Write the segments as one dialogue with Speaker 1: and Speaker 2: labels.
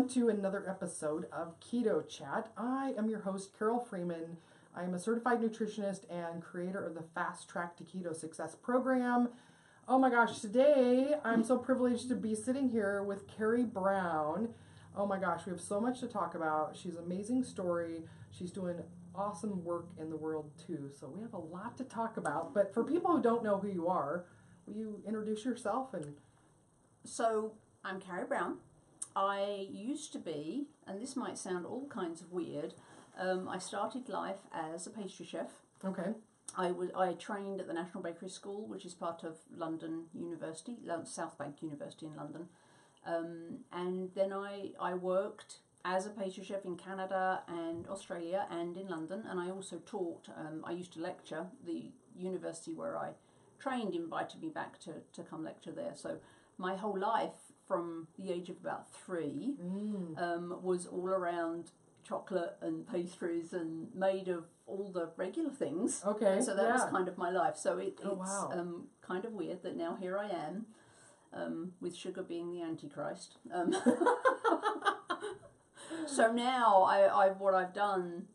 Speaker 1: everyone to another episode of Keto Chat. I am your host, Carol Freeman. I am a certified nutritionist and creator of the Fast Track to Keto Success program. Oh my gosh, today I'm so privileged to be sitting here with Carrie Brown. Oh my gosh, we have so much to talk about. She's an amazing story. She's doing awesome work in the world too. So we have a lot to talk about. But for people who don't know who you are, will you introduce yourself?
Speaker 2: So I'm Carrie Brown. I used to be, and this might sound all kinds of weird, I started life as a pastry chef.
Speaker 1: Okay.
Speaker 2: I trained at the National Bakery School, which is part of London University, South Bank University in London. And then I worked as a pastry chef in Canada and Australia and in London, and I also taught. I used to lecture. The university where I trained invited me back to come lecture there. So my whole life, from the age of about 3, was all around chocolate and pastries and made of all the regular things.
Speaker 1: Okay.
Speaker 2: So that was kind of my life. So it's
Speaker 1: wow.
Speaker 2: kind of weird that now here I am, with sugar being the Antichrist. So now what I've done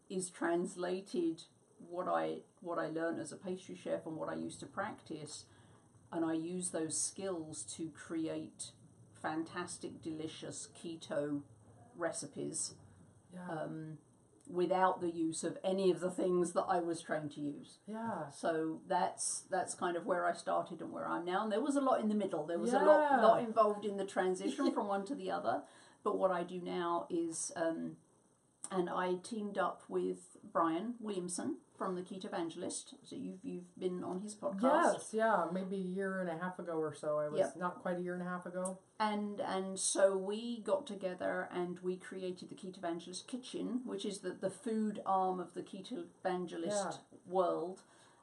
Speaker 2: is translated what I learned as a pastry chef and what I used to practice, and I use those skills to create fantastic, delicious keto recipes, without the use of any of the things that I was trained to use.
Speaker 1: Yeah.
Speaker 2: So that's kind of where I started and where I'm now. And there was a lot in the middle. There was a lot involved in the transition from one to the other. But what I do now is, and I teamed up with Brian Williamson from the Keto Evangelist. So you've been on his podcast.
Speaker 1: Yes, yeah, maybe a year and a half ago or so. I was not quite a year and a half ago.
Speaker 2: And so we got together and we created the Keto Evangelist Kitchen, which is the food arm of the Keto Evangelist world.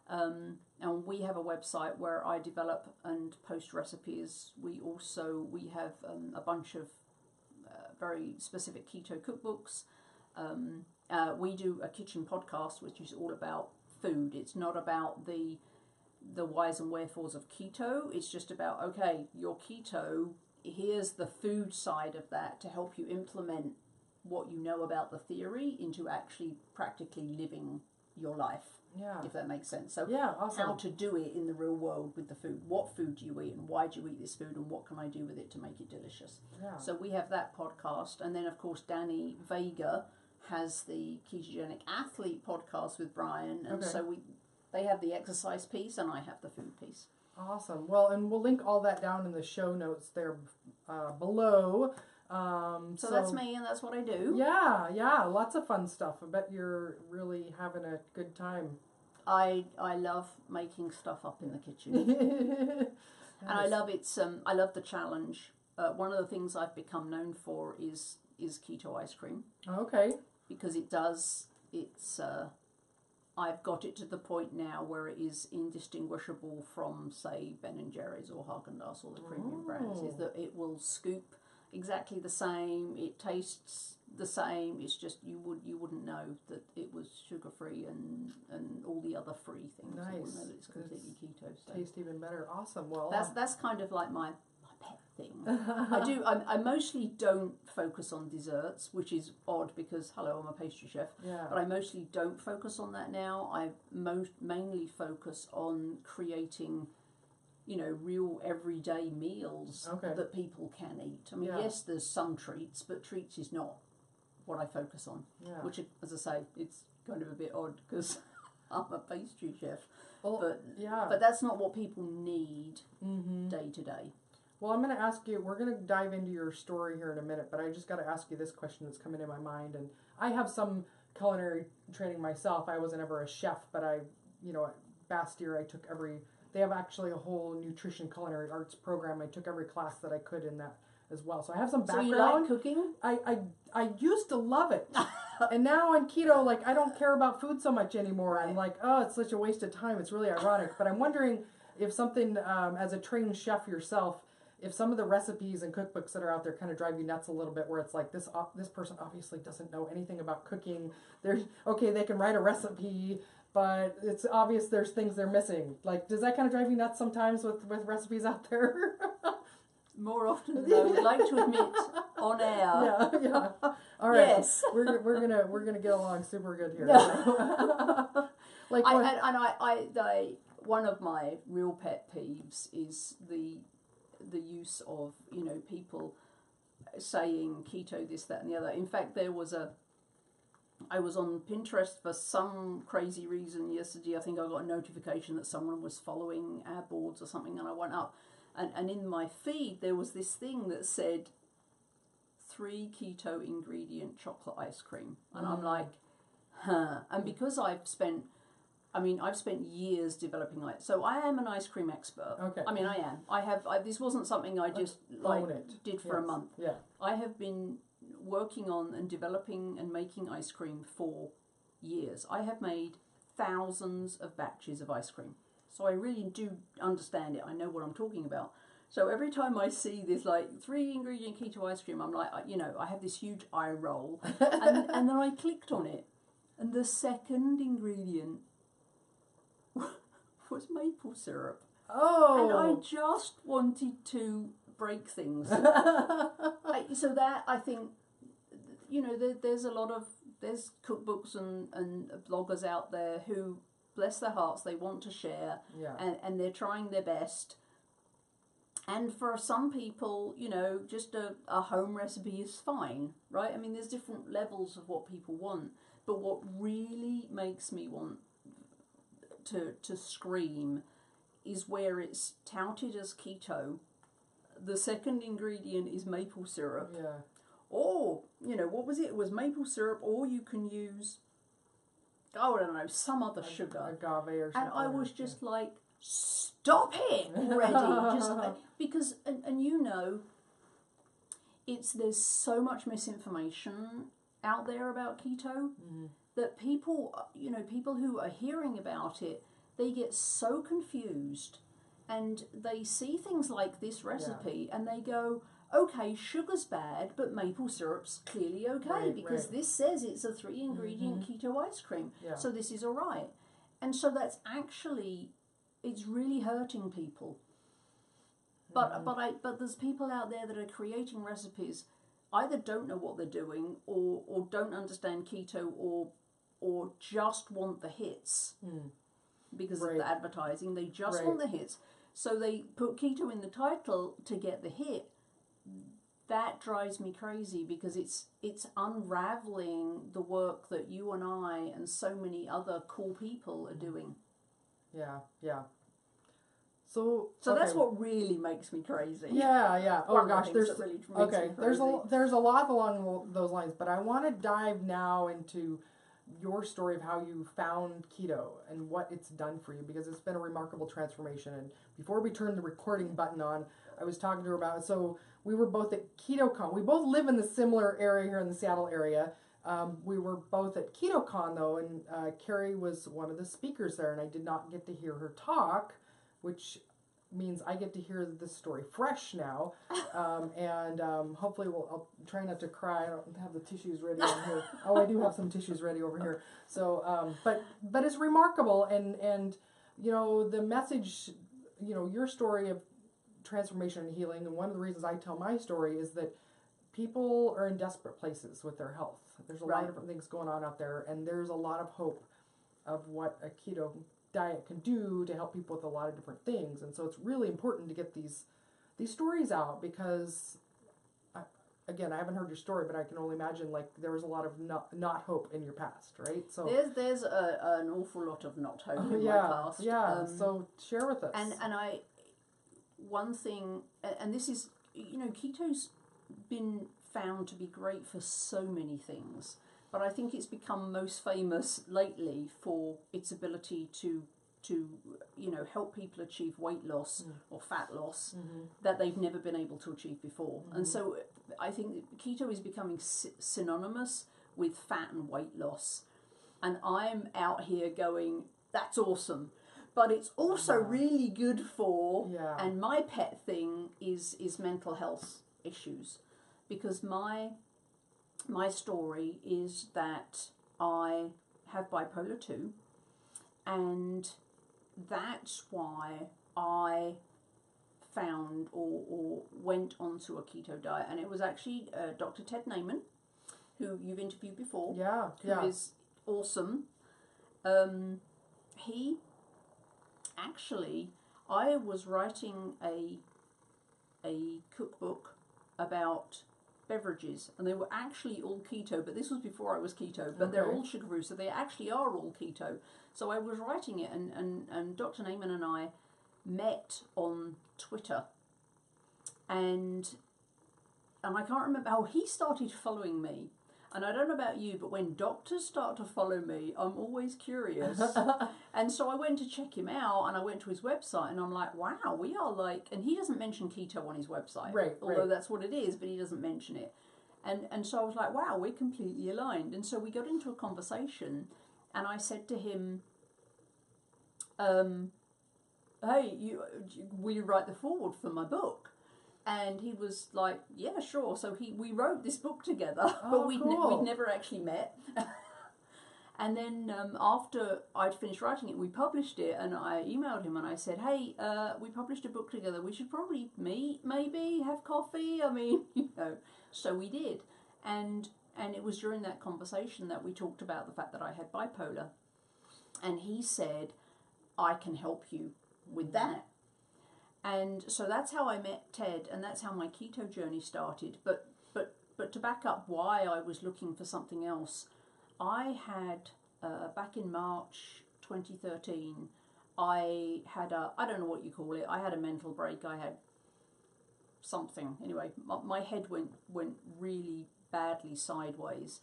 Speaker 2: And we have a website where I develop and post recipes. We have a bunch of very specific keto cookbooks. We do a kitchen podcast, which is all about food. It's not about the whys and wherefores of keto. It's just about, okay, your keto, here's the food side of that to help you implement what you know about the theory into actually practically living your life.
Speaker 1: Yeah.
Speaker 2: If that makes sense. So
Speaker 1: awesome.
Speaker 2: How to do it in the real world with the food. What food do you eat and why do you eat this food and what can I do with it to make it delicious?
Speaker 1: Yeah.
Speaker 2: So we have that podcast, and then of course Danny Vega has the Ketogenic Athlete podcast with Brian, and so they have the exercise piece and I have the food piece.
Speaker 1: Awesome. Well, and we'll link all that down in the show notes there below.
Speaker 2: So that's me, and that's what I do.
Speaker 1: Yeah, lots of fun stuff. I bet you're really having a good time.
Speaker 2: I love making stuff up in the kitchen, and I love I love the challenge. One of the things I've become known for is keto ice cream.
Speaker 1: Okay.
Speaker 2: Because I've got it to the point now where it is indistinguishable from, say, Ben & Jerry's or Haagen-Dazs or the premium brands. Is that it will scoop exactly the same, it tastes the same. It's just you wouldn't know that it was sugar free and all the other free things.
Speaker 1: Nice.
Speaker 2: You wouldn't know that it's completely keto. So
Speaker 1: tastes even better. Awesome. Well,
Speaker 2: that's kind of like my pet thing. I mostly don't focus on desserts, which is odd because hello, I'm a pastry chef.
Speaker 1: Yeah.
Speaker 2: But I mostly don't focus on that now. I mainly focus on creating, real everyday meals that people can eat. I mean, yes, there's some treats, but treats is not what I focus on. Yeah. Which, as I say, it's kind of a bit odd because I'm a pastry chef. Well, but that's not what people need day to day.
Speaker 1: Well, I'm going to ask you, we're going to dive into your story here in a minute, but I just got to ask you this question that's coming in my mind. And I have some culinary training myself. I wasn't ever a chef, but at Bastyr, I took they have actually a whole nutrition culinary arts program. I took every class that I could in that as well. So I have some background.
Speaker 2: So you like cooking?
Speaker 1: I used to love it. And now on keto, I don't care about food so much anymore. Right. I'm like, oh, it's such a waste of time. It's really ironic. But I'm wondering if something, as a trained chef yourself, if some of the recipes and cookbooks that are out there kind of drive you nuts a little bit, where it's like this person obviously doesn't know anything about cooking. They can write a recipe, but it's obvious there's things they're missing. Does that kind of drive you nuts sometimes with recipes out there?
Speaker 2: more often than I would like to admit on air.
Speaker 1: Yeah. All right.
Speaker 2: Yes.
Speaker 1: We're gonna get along super good here. Like
Speaker 2: one of my real pet peeves is the use of, you know, people saying keto, this, that, and the other. In fact, I was on Pinterest for some crazy reason yesterday. I think I got a notification that someone was following our boards or something, and I went up, and in my feed there was this thing that said 3 keto ingredient chocolate ice cream, and I'm like, huh. And because I've spent years developing so I am an ice cream expert.
Speaker 1: Okay.
Speaker 2: I mean, I am. this wasn't something I just did for a month.
Speaker 1: Yeah.
Speaker 2: I have been working on and developing and making ice cream for years. I have made thousands of batches of ice cream. So I really do understand it. I know what I'm talking about. So every time I see this 3 ingredient keto ice cream, I'm like, I have this huge eye roll. And then I clicked on it. And the second ingredient was maple syrup.
Speaker 1: Oh.
Speaker 2: And I just wanted to break things. So that, I think, there's cookbooks and bloggers out there who, bless their hearts, they want to share, and they're trying their best. And for some people, just a home recipe is fine, right? I mean, there's different levels of what people want. But what really makes me want to scream is where it's touted as keto. The second ingredient is maple syrup.
Speaker 1: Yeah.
Speaker 2: Or, what was it? It was maple syrup, or you can use, I don't know, some other sugar.
Speaker 1: Agave or something.
Speaker 2: And I was just like, stop it already. Just because, there's so much misinformation out there about keto that people who are hearing about it, they get so confused, and they see things like this recipe and they go, okay, sugar's bad, but maple syrup's clearly okay, because this says it's a 3 ingredient keto ice cream, so this is all right. And so that's actually, it's really hurting people. But there's people out there that are creating recipes, either don't know what they're doing, or don't understand keto, or just want the hits because of the advertising. They just want the hits. So they put keto in the title to get the hit. That drives me crazy, because it's unraveling the work that you and I and so many other cool people are doing.
Speaker 1: Yeah. So
Speaker 2: that's what really makes me crazy.
Speaker 1: Yeah. Oh gosh, there's
Speaker 2: there's
Speaker 1: a lot along those lines, but I want to dive now into your story of how you found keto and what it's done for you, because it's been a remarkable transformation. And before we turn the recording button on, I was talking to her about it. So we were both at KetoCon. We both live in the similar area here in the Seattle area. We were both at KetoCon though, and Carrie was one of the speakers there, and I did not get to hear her talk, which means I get to hear this story fresh now. Hopefully I'll try not to cry. I don't have the tissues ready on here. Oh, I do have some tissues ready over here. So, but it's remarkable, and the message, your story of transformation and healing, and one of the reasons I tell my story is that people are in desperate places with their health. There's a lot of different things going on out there, and there's a lot of hope of what a keto diet can do to help people with a lot of different things. And so it's really important to get these stories out, because I haven't heard your story, but I can only imagine there was a lot of not hope in your past, right? So
Speaker 2: there's an awful lot of not hope in my past.
Speaker 1: So share with us.
Speaker 2: One thing, and this is, keto's been found to be great for so many things, but I think it's become most famous lately for its ability to help people achieve weight loss or fat loss that they've never been able to achieve before. And so I think keto is becoming synonymous with fat and weight loss. And I'm out here going, that's awesome. But it's also really good for, and my pet thing is mental health issues. Because my story is that I have bipolar 2, and that's why I found or went onto a keto diet, and it was actually Dr. Ted Naiman, who you've interviewed before, who is awesome. He actually, I was writing a cookbook about beverages, and they were actually all keto, but this was before I was keto, but they're all sugar-free, so they actually are all keto. So I was writing it, and Dr. Naiman and I met on Twitter, and I can't remember how he started following me. And I don't know about you, but when doctors start to follow me, I'm always curious. And so I went to check him out, and I went to his website, and I'm like, wow, we are like, and he doesn't mention keto on his website, although that's what it is, but he doesn't mention it. And so I was like, wow, we're completely aligned. And so we got into a conversation, and I said to him, hey, will you write the foreword for my book? And he was like, yeah, sure. So we wrote this book together, but we'd never actually met. And then after I'd finished writing it, we published it, and I emailed him and I said, hey, we published a book together. We should probably meet, maybe, have coffee. I mean, so we did. And it was during that conversation that we talked about the fact that I had bipolar. And he said, I can help you with that. And so that's how I met Ted, and that's how my keto journey started. But to back up why I was looking for something else, I had, back in March 2013, I had I don't know what you call it, I had a mental break, I had something. Anyway, my head went really badly sideways,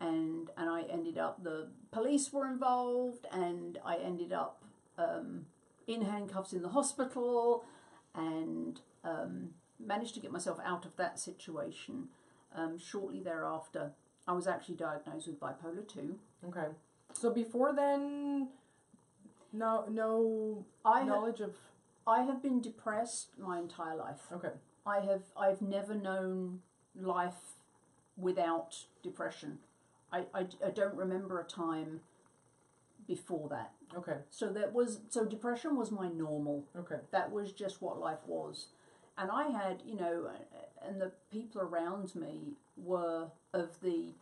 Speaker 2: and I ended up, the police were involved, and I ended up in handcuffs in the hospital, and managed to get myself out of that situation. Shortly thereafter, I was actually diagnosed with bipolar 2.
Speaker 1: Okay. So before then, no knowledge of...
Speaker 2: I have been depressed my entire life.
Speaker 1: Okay.
Speaker 2: I've never known life without depression. I don't remember a time before that.
Speaker 1: Okay.
Speaker 2: So depression was my normal.
Speaker 1: Okay.
Speaker 2: That was just what life was. And I had, and the people around me were of the,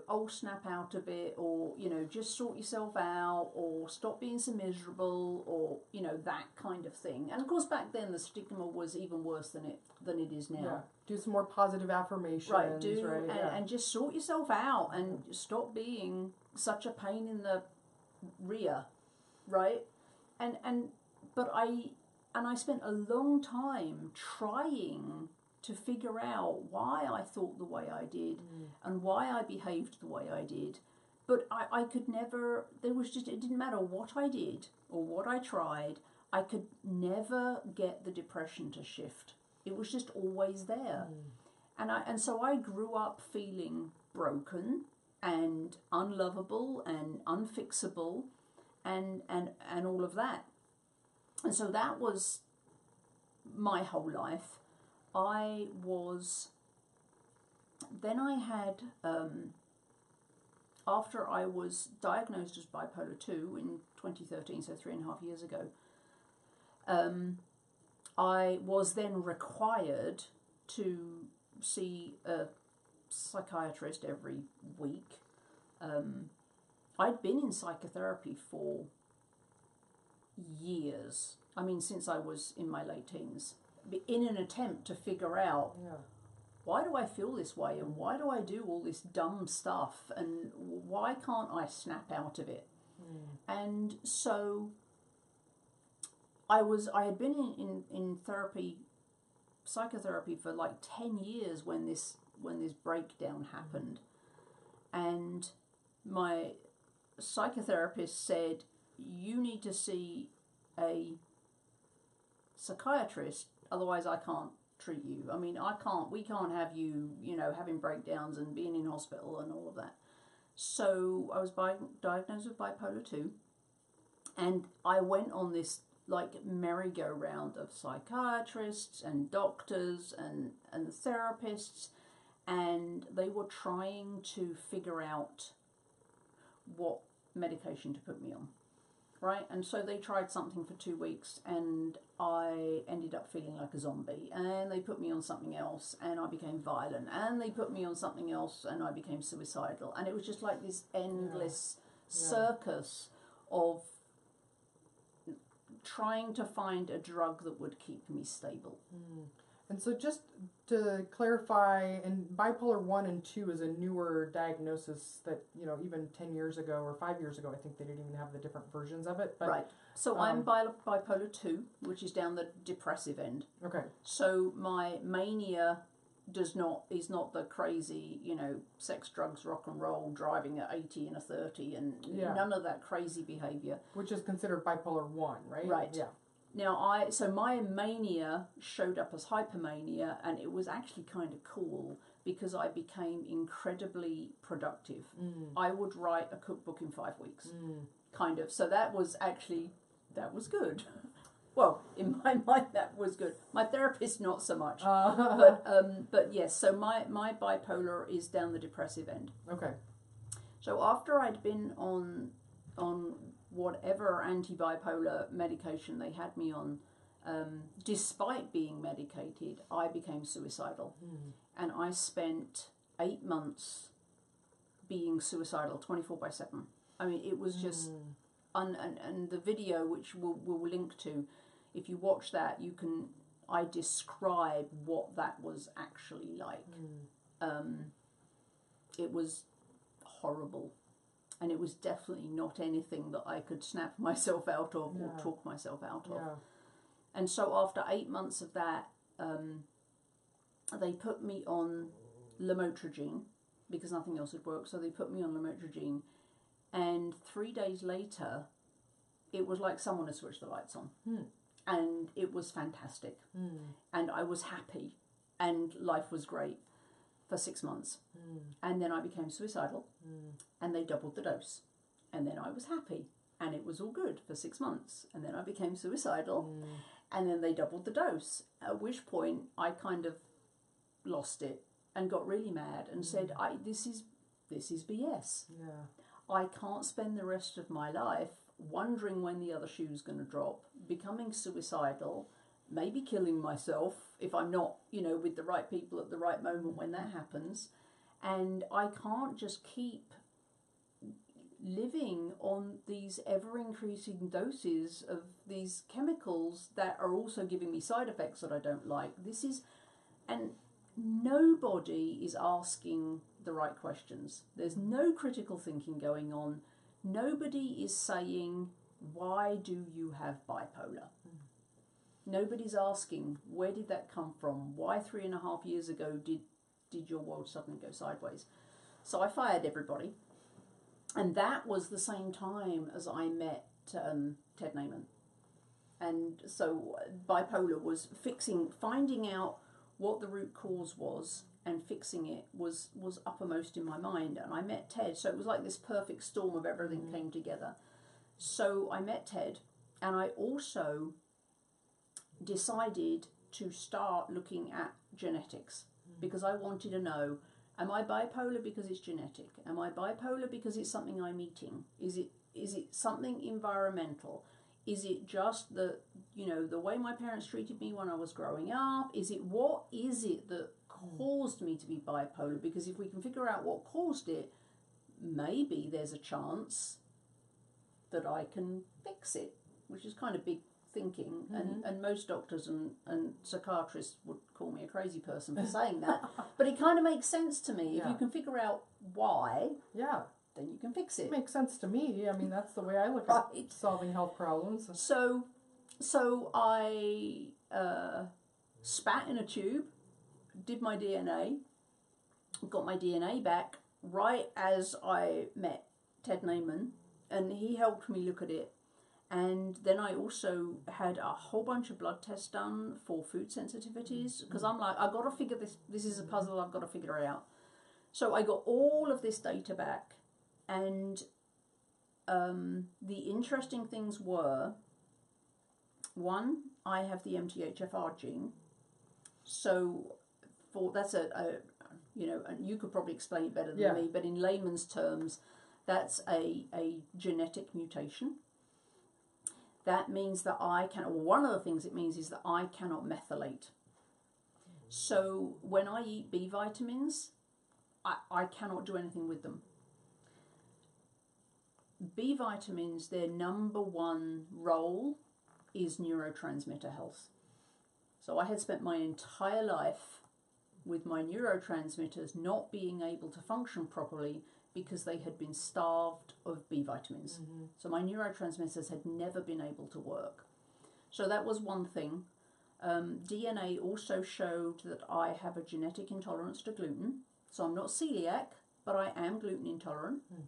Speaker 2: oh, snap out of it, or, just sort yourself out, or stop being so miserable, or, that kind of thing. And of course, back then the stigma was even worse than it is now.
Speaker 1: Yeah. Do some more positive affirmations.
Speaker 2: Right. And just sort yourself out, and stop being such a pain in the rear. Right? But I spent a long time trying to figure out why I thought the way I did and why I behaved the way I did. But I could never, it didn't matter what I did or what I tried, I could never get the depression to shift. It was just always there. And so I grew up feeling broken and unlovable and unfixable and all of that. And so that was my whole life. Then I had, after I was diagnosed as bipolar 2 in 2013, so 3.5 years ago, I was then required to see a psychiatrist every week. I'd been in psychotherapy for years. I mean, since I was in my late teens, in an attempt to figure out why do I feel this way, and why do I do all this dumb stuff, and why can't I snap out of it? And so I had been in psychotherapy for like 10 years when this breakdown happened, and my psychotherapist said, you need to see a psychiatrist, otherwise I can't treat you. I mean, we can't have you, having breakdowns and being in hospital and all of that. So I was diagnosed with bipolar 2, and I went on this like merry-go-round of psychiatrists and doctors and therapists, and they were trying to figure out what medication to put me on. right? And so they tried something for 2 weeks, and I ended up feeling like a zombie. And they put me on something else, and I became violent. And they put me on something else, and I became suicidal. And it was just like this endless circus of trying to find a drug that would keep me stable.
Speaker 1: And so just to clarify, and bipolar 1 and 2 is a newer diagnosis that, you know, even 10 years ago or 5 years ago, I think they didn't even have the different versions of it. But,
Speaker 2: right. So I'm bipolar 2, which is down the depressive end.
Speaker 1: Okay.
Speaker 2: So my mania is not the crazy, you know, sex, drugs, rock and roll, driving at 80 and a 30 and none of that crazy behavior.
Speaker 1: Which is considered bipolar 1, right?
Speaker 2: Right.
Speaker 1: Yeah.
Speaker 2: Now, so my mania showed up as hypermania, and it was actually kind of cool because I became incredibly productive. I would write a cookbook in 5 weeks, kind of. So that was good. Well, in my mind, that was good. My therapist, not so much. But yes, so my bipolar is down the depressive end.
Speaker 1: Okay.
Speaker 2: So after I'd been on whatever anti-bipolar medication they had me on, despite being medicated, I became suicidal. And I spent 8 months being suicidal 24/7. I mean, it was just, and the video, which we'll link to, if you watch that, I describe what that was actually like. It was horrible. And it was definitely not anything that I could snap myself out of or talk myself out of. And so after 8 months of that, they put me on lamotrigine because nothing else had worked. So they put me on lamotrigine. And 3 days later, it was like someone had switched the lights on. And it was fantastic. And I was happy. And life was great for 6 months. And then I became suicidal. And they doubled the dose. And then I was happy. And it was all good for 6 months. And then I became suicidal. And then they doubled the dose. At which point I kind of lost it and got really mad and said, this is BS. I can't spend the rest of my life wondering when the other shoe's going to drop, becoming suicidal, maybe killing myself if I'm not, you know, with the right people at the right moment when that happens. And I can't just keep living on these ever-increasing doses of these chemicals that are also giving me side effects that I don't like. And nobody is asking the right questions. There's no critical thinking going on. Nobody is saying, why do you have bipolar? Nobody's asking, where did that come from? Why 3.5 years ago did your world suddenly go sideways? So I fired everybody. And that was the same time as I met Ted Naiman. And so bipolar was finding out what the root cause was and fixing it was uppermost in my mind. And I met Ted, so it was like this perfect storm of everything came together. So I met Ted, and I also decided to start looking at genetics because I wanted to know, am I bipolar because it's genetic? Am I bipolar because it's something I'm eating? Is it something environmental? Is it just the way my parents treated me when I was growing up? What is it that caused me to be bipolar? Because if we can figure out what caused it, maybe there's a chance that I can fix it, which is kind of big thinking. And most doctors and psychiatrists would call me a crazy person for saying that. But it kind of makes sense to me. If you can figure out why, then you can fix it.
Speaker 1: It makes sense to me. I mean, that's the way I look at solving health problems.
Speaker 2: So I spat in a tube, did my DNA, got my DNA back right as I met Ted Naiman, and he helped me look at it. And then I also had a whole bunch of blood tests done for food sensitivities because I'm like, I've got to figure this is a puzzle, I've got to figure it out. So I got all of this data back, and the interesting things were, one, I have the MTHFR gene. So that's and you could probably explain it better than me, but in layman's terms, that's a genetic mutation. that means that one of the things it means is that I cannot methylate. So when I eat B vitamins, I cannot do anything with them. B vitamins, their number one role is neurotransmitter health. So I had spent my entire life with my neurotransmitters not being able to function properly because they had been starved of B vitamins. Mm-hmm. So my neurotransmitters had never been able to work. So that was one thing. DNA also showed that I have a genetic intolerance to gluten. So I'm not celiac, but I am gluten intolerant. Mm.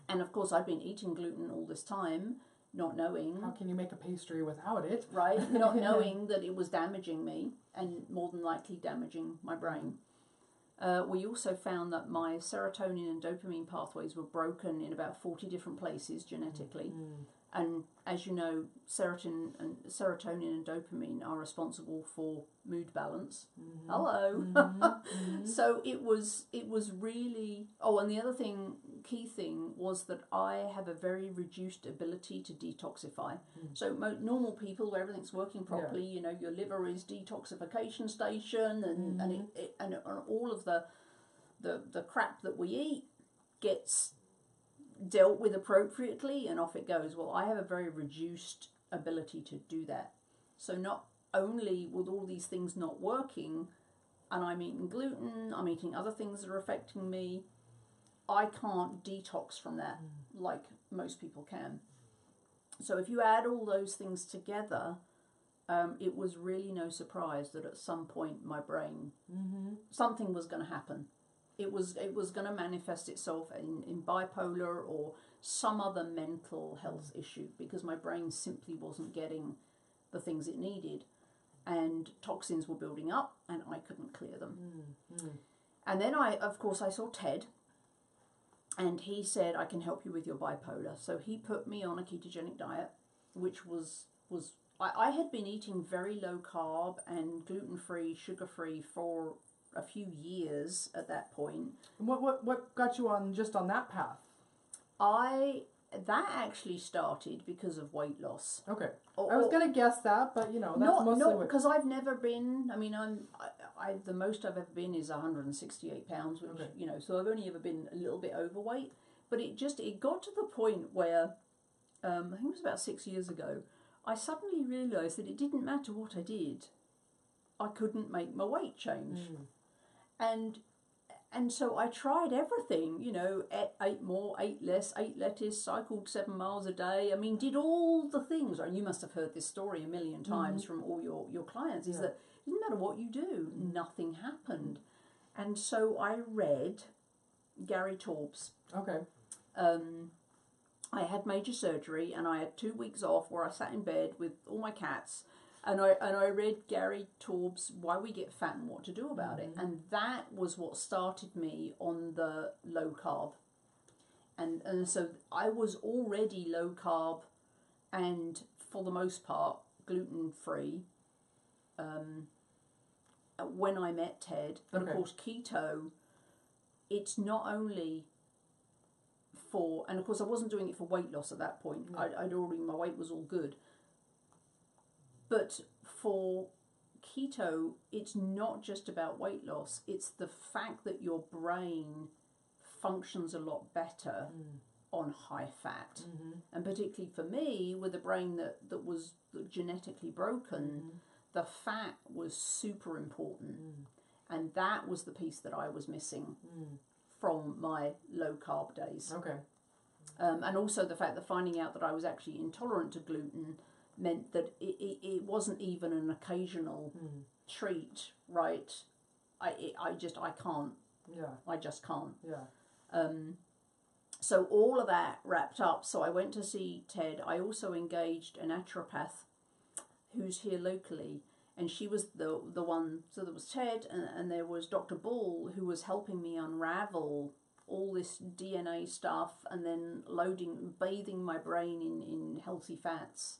Speaker 2: And of course I've been eating gluten all this time, not knowing...
Speaker 1: How can you make a pastry without it?
Speaker 2: Right, not knowing that it was damaging me and more than likely damaging my brain. We also found that my serotonin and dopamine pathways were broken in about 40 different places genetically. Mm. And as you know, serotonin and dopamine are responsible for mood balance. Mm-hmm. Hello. Mm-hmm. Mm-hmm. So it was really... Oh, and the other key thing was that I have a very reduced ability to detoxify. Mm. So normal people, where everything's working properly, you know, your liver is detoxification station, and and all of the crap that we eat gets dealt with appropriately, and off it goes. Well, I have a very reduced ability to do that. So not only with all these things not working, and I'm eating gluten, I'm eating other things that are affecting me, I can't detox from that like most people can. So if you add all those things together, it was really no surprise that at some point my brain, something was going to happen. It was going to manifest itself in bipolar or some other mental health issue, because my brain simply wasn't getting the things it needed, and toxins were building up and I couldn't clear them. And then I saw Ted, and he said, I can help you with your bipolar. So he put me on a ketogenic diet, which was I had been eating very low carb and gluten-free, sugar-free for a few years at that point.
Speaker 1: And what got you on that path?
Speaker 2: That actually started because of weight loss.
Speaker 1: Okay. I was going to guess that, but you know, that's mostly
Speaker 2: because I've never been, I mean, the most I've ever been is 168 pounds, which, you know, so I've only ever been a little bit overweight, but it got to the point where, I think it was about 6 years ago, I suddenly realised that it didn't matter what I did, I couldn't make my weight change. And so I tried everything, you know, ate more, ate less, ate lettuce, cycled 7 miles a day. I mean, did all the things. Right? You must have heard this story a million times from all your clients, is that it doesn't matter what you do, nothing happened. And so I read Gary Taubes.
Speaker 1: Okay.
Speaker 2: I had major surgery and I had 2 weeks off where I sat in bed with all my cats. And I read Gary Taubes' Why We Get Fat and What to Do About It. And that was what started me on the low carb. And so I was already low carb and, for the most part, gluten-free when I met Ted. But of course, keto, it's not only for... And of course, I wasn't doing it for weight loss at that point. I'd already... My weight was all good. But for keto, it's not just about weight loss. It's the fact that your brain functions a lot better on high fat. And particularly for me, with a brain that was genetically broken, the fat was super important. And that was the piece that I was missing from my low carb days.
Speaker 1: Okay.
Speaker 2: And also the fact that finding out that I was actually intolerant to gluten meant that it wasn't even an occasional treat, right? I can't.
Speaker 1: Yeah.
Speaker 2: I just can't.
Speaker 1: Yeah.
Speaker 2: So all of that wrapped up. So I went to see Ted. I also engaged a naturopath who's here locally, and she was the one. So there was Ted, and there was Dr. Bull, who was helping me unravel all this DNA stuff, and then bathing my brain in healthy fats.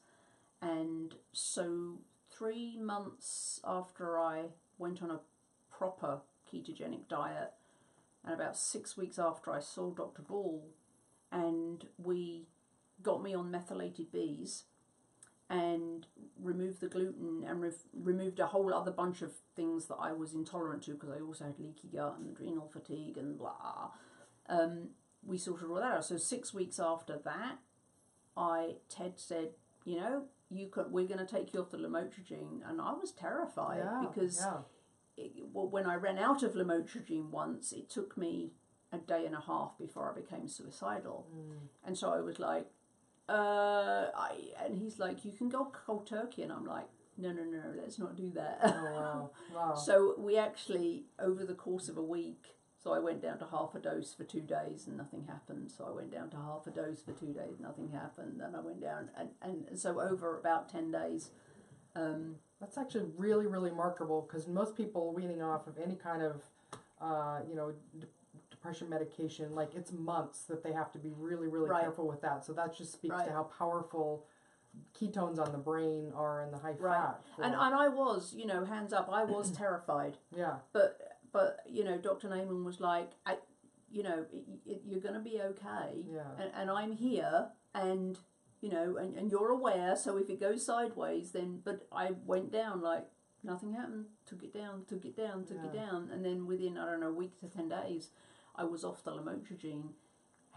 Speaker 2: And so 3 months after I went on a proper ketogenic diet, and about 6 weeks after I saw Dr. Bull, and we got me on methylated bees, removed the gluten and removed a whole other bunch of things that I was intolerant to, because I also had leaky gut and adrenal fatigue and blah. We sorted all that out. So 6 weeks after that, Ted said, we're going to take you off the lamotrigine. And I was terrified because when I ran out of lamotrigine once, it took me a day and a half before I became suicidal. And so I was like, and he's like, you can go cold turkey. And I'm like, no, let's not do that.
Speaker 1: Oh, wow.
Speaker 2: So we actually, over the course of a week, so I went down to half a dose for 2 days and nothing happened. So I went down to half a dose for 2 days, nothing happened. Then I went down, and so over about 10 days.
Speaker 1: That's actually really, really remarkable, because most people weaning off of any kind of, depression medication, like it's months that they have to be really, really careful with that. So that just speaks to how powerful ketones on the brain are and the high fat.
Speaker 2: And I was, hands up, I was terrified.
Speaker 1: Yeah.
Speaker 2: But Dr. Naiman was like, you're going to be okay.
Speaker 1: Yeah.
Speaker 2: And I'm here, and and you're aware. So if it goes sideways, then. But I went down like nothing happened. Took it down, and then within a week to 10 days, I was off the lamotrigine,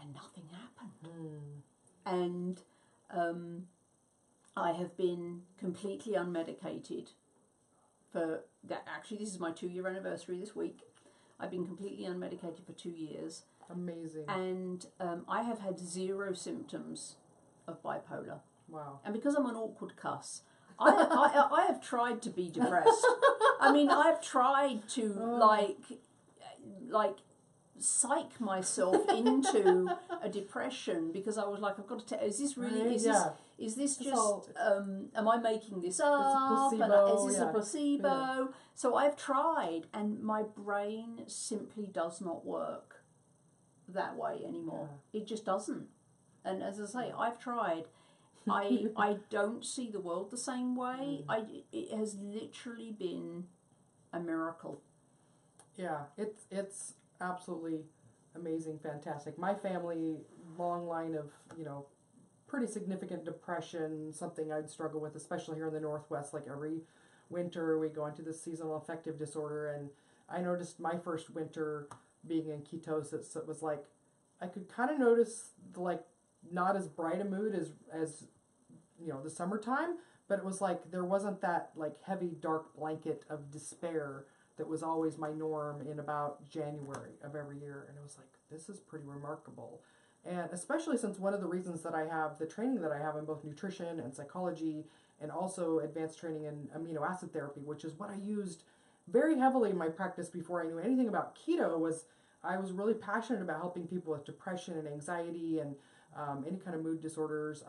Speaker 2: and nothing happened. And I have been completely unmedicated for that. Actually, this is my 2-year anniversary this week. I've been completely unmedicated for 2 years.
Speaker 1: Amazing.
Speaker 2: And I have had 0 symptoms of bipolar.
Speaker 1: Wow.
Speaker 2: And because I'm an awkward cuss, I have tried to be depressed. I mean, I've tried to like psych myself into a depression, because I was like, I've got to tell, is this really, is this just, am I making this up?
Speaker 1: It's a placebo,
Speaker 2: is this a placebo? Yeah. So I've tried, and my brain simply does not work that way anymore. Yeah. It just doesn't. And as I say, I've tried. I don't see the world the same way. It has literally been a miracle.
Speaker 1: Yeah, it's absolutely amazing, fantastic. My family, long line of, pretty significant depression, something I'd struggle with, especially here in the Northwest. Like every winter we go into this seasonal affective disorder, and I noticed my first winter being in ketosis, it was like I could kind of notice not as bright a mood as the summertime, but it was like there wasn't that heavy dark blanket of despair that was always my norm in about January of every year. And it was like, this is pretty remarkable. And especially since one of the reasons that I have the training that I have in both nutrition and psychology, and also advanced training in amino acid therapy, which is what I used very heavily in my practice before I knew anything about keto, was I was really passionate about helping people with depression and anxiety and any kind of mood disorders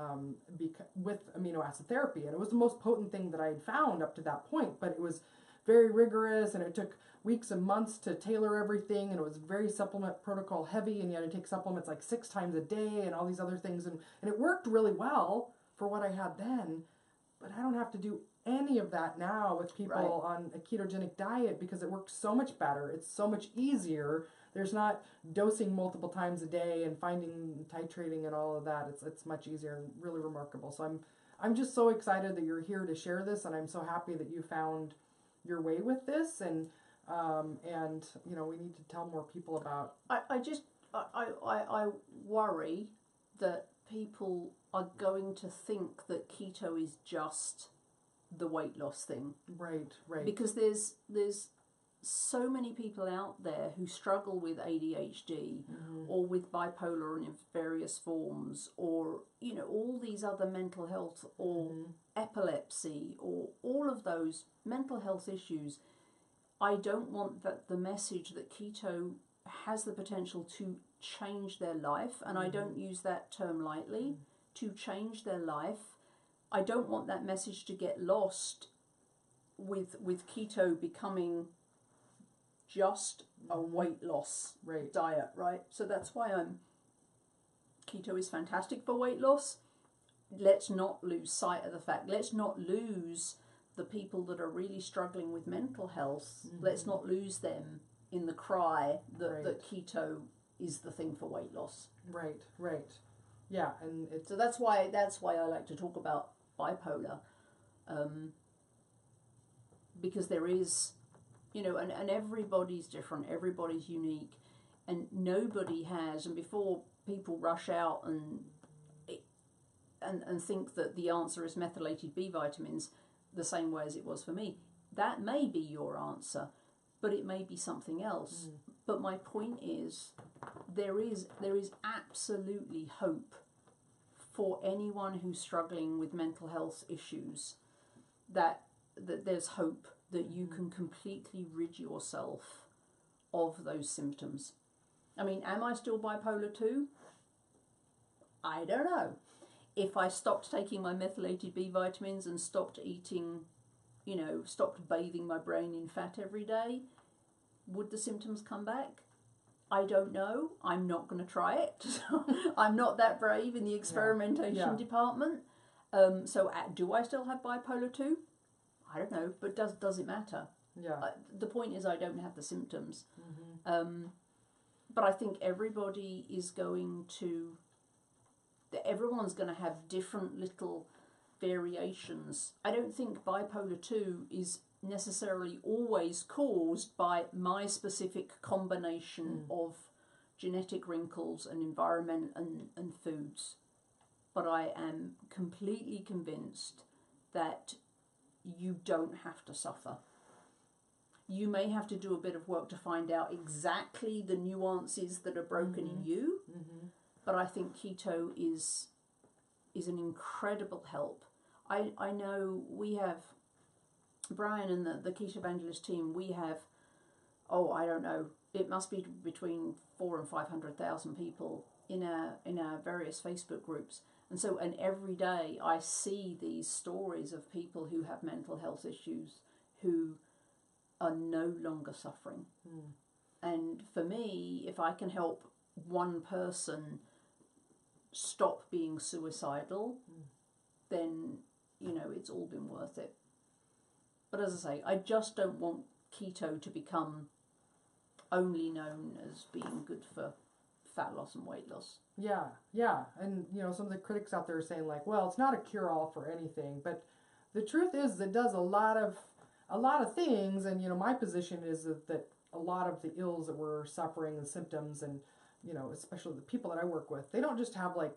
Speaker 1: with amino acid therapy. And it was the most potent thing that I had found up to that point, but it was very rigorous, and it took weeks and months to tailor everything, and it was very supplement protocol heavy, and you had to take supplements 6 times a day and all these other things, and it worked really well for what I had then, but I don't have to do any of that now with people on a ketogenic diet, because it works so much better. It's so much easier. There's not dosing multiple times a day and finding, titrating and all of that. It's much easier and really remarkable. So I'm just so excited that you're here to share this, and I'm so happy that you found your way with this, and we need to tell more people about.
Speaker 2: I worry that people are going to think that keto is just the weight loss thing.
Speaker 1: Right.
Speaker 2: Because there's so many people out there who struggle with ADHD or with bipolar in various forms, or all these other mental health or epilepsy or all of those mental health issues. I don't want that the message that keto has the potential to change their life, and I don't use that term lightly, to change their life. I don't want that message to get lost with keto becoming just a weight loss diet, right? So that's why keto is fantastic for weight loss. Let's not lose sight of the fact. Let's not lose the people that are really struggling with mental health. Let's not lose them in the cry that keto is the thing for weight loss.
Speaker 1: Right. Yeah, and
Speaker 2: so that's why I like to talk about bipolar. because there is, and everybody's different, everybody's unique, and nobody has, and before people rush out and think that the answer is methylated B vitamins the same way as it was for me, that may be your answer, but it may be something else. But my point is, there is absolutely hope for anyone who's struggling with mental health issues, that there's hope that you can completely rid yourself of those symptoms. I mean, am I still bipolar 2? I don't know. If I stopped taking my methylated B vitamins and stopped eating, stopped bathing my brain in fat every day, would the symptoms come back? I don't know. I'm not going to try it. I'm not that brave in the experimentation department. So do I still have bipolar 2? I don't know, but does it matter?
Speaker 1: Yeah.
Speaker 2: The point is, I don't have the symptoms. But I think everybody is everyone's going to have different little variations. I don't think bipolar 2 is necessarily always caused by my specific combination of genetic wrinkles and environment and foods. But I am completely convinced that you don't have to suffer. You may have to do a bit of work to find out exactly the nuances that are broken in you, but I think keto is an incredible help. I know we have, Brian and the Keto Evangelist team, we have, I don't know, it must be between 400,000 and 500,000 people in our various Facebook groups. And every day I see these stories of people who have mental health issues who are no longer suffering. And for me, if I can help one person stop being suicidal, then, it's all been worth it. But as I say, I just don't want keto to become only known as being good for fat loss and weight loss.
Speaker 1: Yeah. And, some of the critics out there are saying like, well, it's not a cure-all for anything. But the truth is it does a lot of things. And, my position is that a lot of the ills that we're suffering and symptoms and, especially the people that I work with, they don't just have like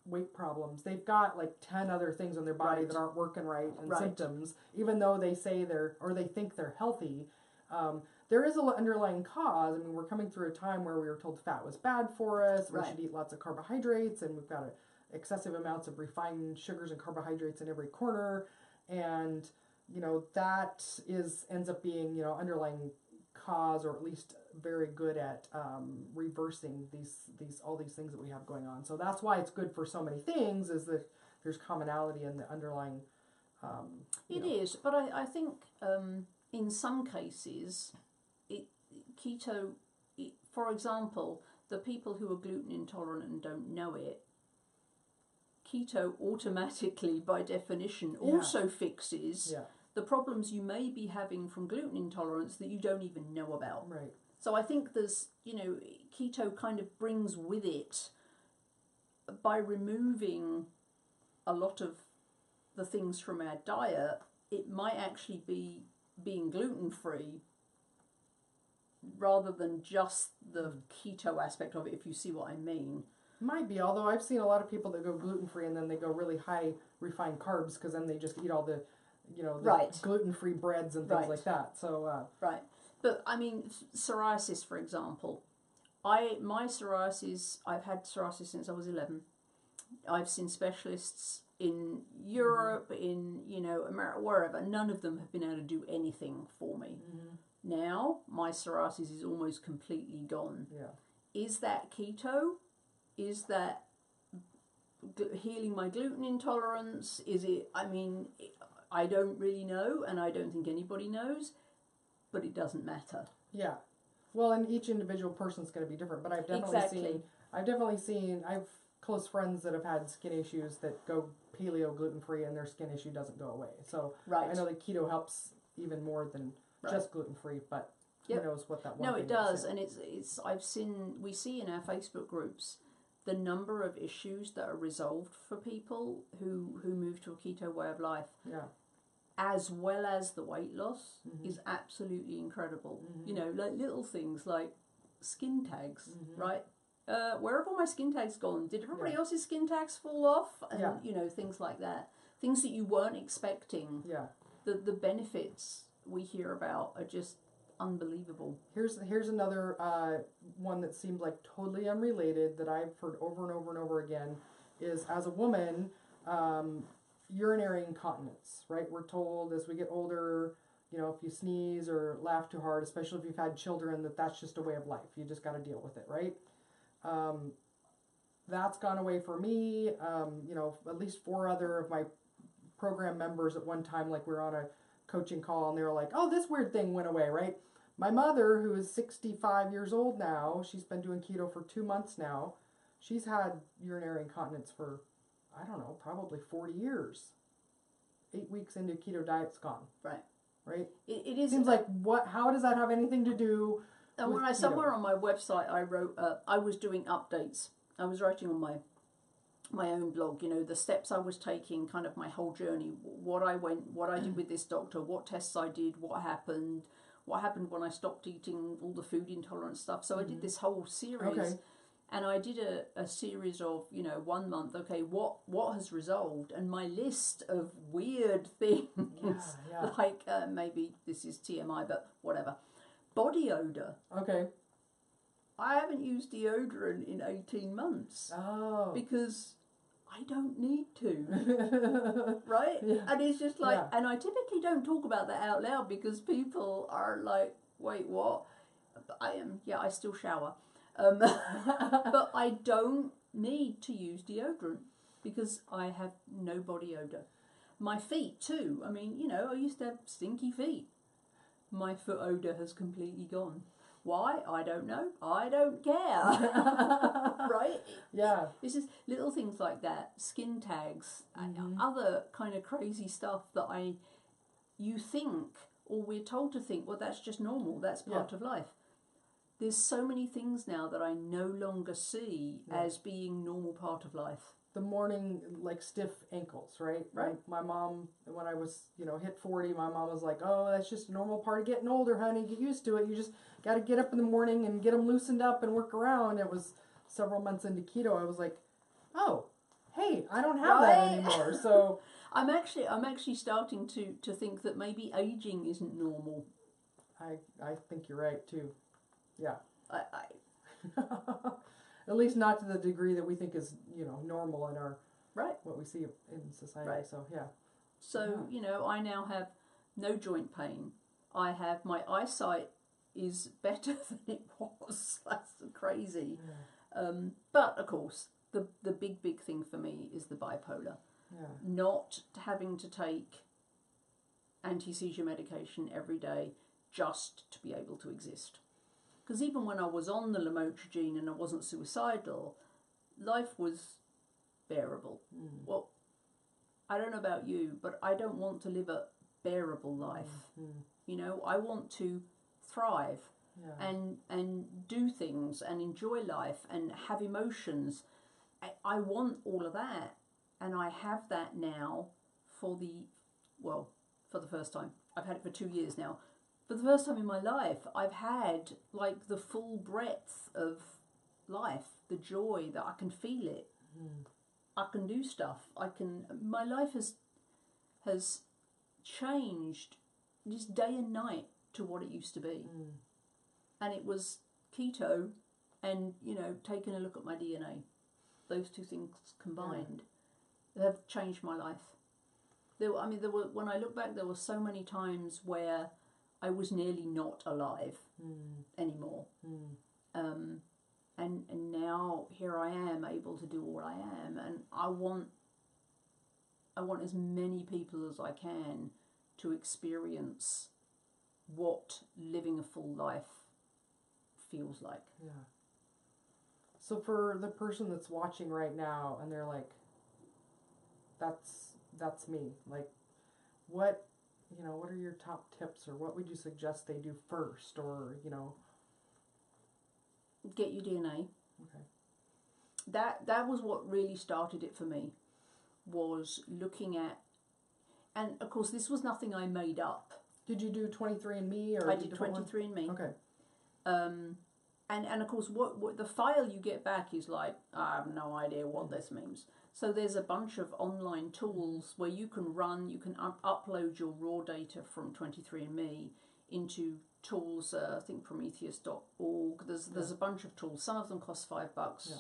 Speaker 1: weight problems. They've got like 10 other things in their body that aren't working right and symptoms, even though they say they think they're healthy. There is an underlying cause. I mean, we're coming through a time where we were told fat was bad for us. We should eat lots of carbohydrates, and we've got excessive amounts of refined sugars and carbohydrates in every corner. And, that ends up being, underlying cause, or at least very good at reversing all these things that we have going on. So that's why it's good for so many things, is that there's commonality in the underlying.
Speaker 2: It is, but I think in some cases, keto, for example, the people who are gluten intolerant and don't know it, keto automatically, by definition, also fixes the problems you may be having from gluten intolerance that you don't even know about.
Speaker 1: Right.
Speaker 2: So I think there's, keto kind of brings with it, by removing a lot of the things from our diet, it might actually be being gluten-free rather than just the keto aspect of it, if you see what I mean.
Speaker 1: Might be, although I've seen a lot of people that go gluten-free and then they go really high refined carbs, because then they just eat all the, gluten-free breads and things like that. So
Speaker 2: Right. But I mean, psoriasis, for example. My psoriasis, I've had psoriasis since I was 11. I've seen specialists in Europe, in, America, wherever. None of them have been able to do anything for me. Now, my psoriasis is almost completely gone.
Speaker 1: Yeah.
Speaker 2: Is that keto? Is that healing my gluten intolerance? Is it, I don't really know, and I don't think anybody knows, but it doesn't matter.
Speaker 1: Yeah. Well, and each individual person's going to be different, but I've definitely seen, I've close friends that have had skin issues that go paleo gluten-free and their skin issue doesn't go away. So I know that keto helps even more than just gluten-free, but who knows what that one
Speaker 2: No,
Speaker 1: thing
Speaker 2: it does,
Speaker 1: is.
Speaker 2: And we see in our Facebook groups the number of issues that are resolved for people who move to a keto way of life.
Speaker 1: Yeah.
Speaker 2: as well as the weight loss, is absolutely incredible. You know, like little things like skin tags, right? Where have all my skin tags gone? Did everybody else's skin tags fall off? And, you know, things like that. Things that you weren't expecting.
Speaker 1: Yeah.
Speaker 2: The benefits we hear about are just unbelievable.
Speaker 1: Here's another one that seemed like totally unrelated that I've heard over and over and over again is, as a woman, urinary incontinence, right? We're told as we get older, you know, if you sneeze or laugh too hard, especially if you've had children, that's just a way of life. You just got to deal with it, right? That's gone away for me. You know, at least 4 other of my program members at one time, like we were on a coaching call and they were like, oh, this weird thing went away, right? My mother, who is 65 years old now, she's been doing keto for 2 months now. She's had urinary incontinence for, I don't know, probably 40 years. 8 weeks into keto diet's gone.
Speaker 2: Right.
Speaker 1: Right?
Speaker 2: It is.
Speaker 1: Seems like, how does that have anything to do
Speaker 2: and
Speaker 1: with
Speaker 2: when
Speaker 1: keto?
Speaker 2: somewhere on my website I wrote, I was doing updates. I was writing on my own blog, you know, the steps I was taking, kind of my whole journey, what I did with this doctor, what tests I did, what happened when I stopped eating all the food intolerance stuff. So I did this whole series, and I did a series of, you know, 1 month, okay, what has resolved, and my list of weird things, like maybe this is TMI, but whatever, body odor.
Speaker 1: Okay.
Speaker 2: I haven't used deodorant in 18 months.
Speaker 1: Oh.
Speaker 2: Because I don't need to. Right?
Speaker 1: Yeah.
Speaker 2: And it's just like, and I typically don't talk about that out loud because people are like, wait, what? I still shower. But I don't need to use deodorant because I have no body odor. My feet too. I mean, you know, I used to have stinky feet. My foot odor has completely gone. Why? I don't know. I don't care. Right?
Speaker 1: Yeah.
Speaker 2: It's just little things like that, skin tags, and other kind of crazy stuff that you think, or we're told to think, well, that's just normal. That's part of life. There's so many things now that I no longer see as being normal part of life.
Speaker 1: The morning, like, stiff ankles, right?
Speaker 2: Right.
Speaker 1: My mom, when I was, you know, hit 40, my mom was like, oh, that's just a normal part of getting older, honey. Get used to it. You just got to get up in the morning and get them loosened up and work around. It was several months into keto. I was like, oh, hey, I don't have that anymore. So
Speaker 2: I'm actually starting to think that maybe aging isn't normal.
Speaker 1: I think you're right, too. Yeah.
Speaker 2: I
Speaker 1: At least not to the degree that we think is, you know, normal in our what we see in society.
Speaker 2: Right.
Speaker 1: So yeah.
Speaker 2: So you know, I now have no joint pain. I have my eyesight is better than it was. That's crazy. Yeah. But of course, the big thing for me is the bipolar.
Speaker 1: Yeah.
Speaker 2: Not having to take anti-seizure medication every day just to be able to exist. Because even when I was on the lamotrigine and I wasn't suicidal, life was bearable. Well, I don't know about you, but I don't want to live a bearable life. You know, I want to thrive and do things and enjoy life and have emotions. I want all of that, and I have that now for the first time. I've had it for 2 years now. For the first time in my life, I've had like the full breadth of life, the joy that I can feel it. I can do stuff. My life has changed just day and night to what it used to be. And it was keto and, you know, taking a look at my DNA. Those two things combined have changed my life. When I look back, there were so many times where I was nearly not alive anymore. And now here I am able to do what I am, and I want as many people as I can to experience what living a full life feels like.
Speaker 1: Yeah. So for the person that's watching right now and they're like, that's me, like, what are your top tips, or what would you suggest they do first, or, you know?
Speaker 2: Get your DNA.
Speaker 1: Okay.
Speaker 2: That was what really started it for me, was looking at, and of course, this was nothing I made up.
Speaker 1: Did you do 23andMe or?
Speaker 2: I did 23andMe.
Speaker 1: Okay.
Speaker 2: And of course, what the file you get back is like, I have no idea what this means. So there's a bunch of online tools where you can upload your raw data from 23andMe into tools. I think Prometheus.org. There's a bunch of tools. Some of them cost $5.
Speaker 1: Yeah.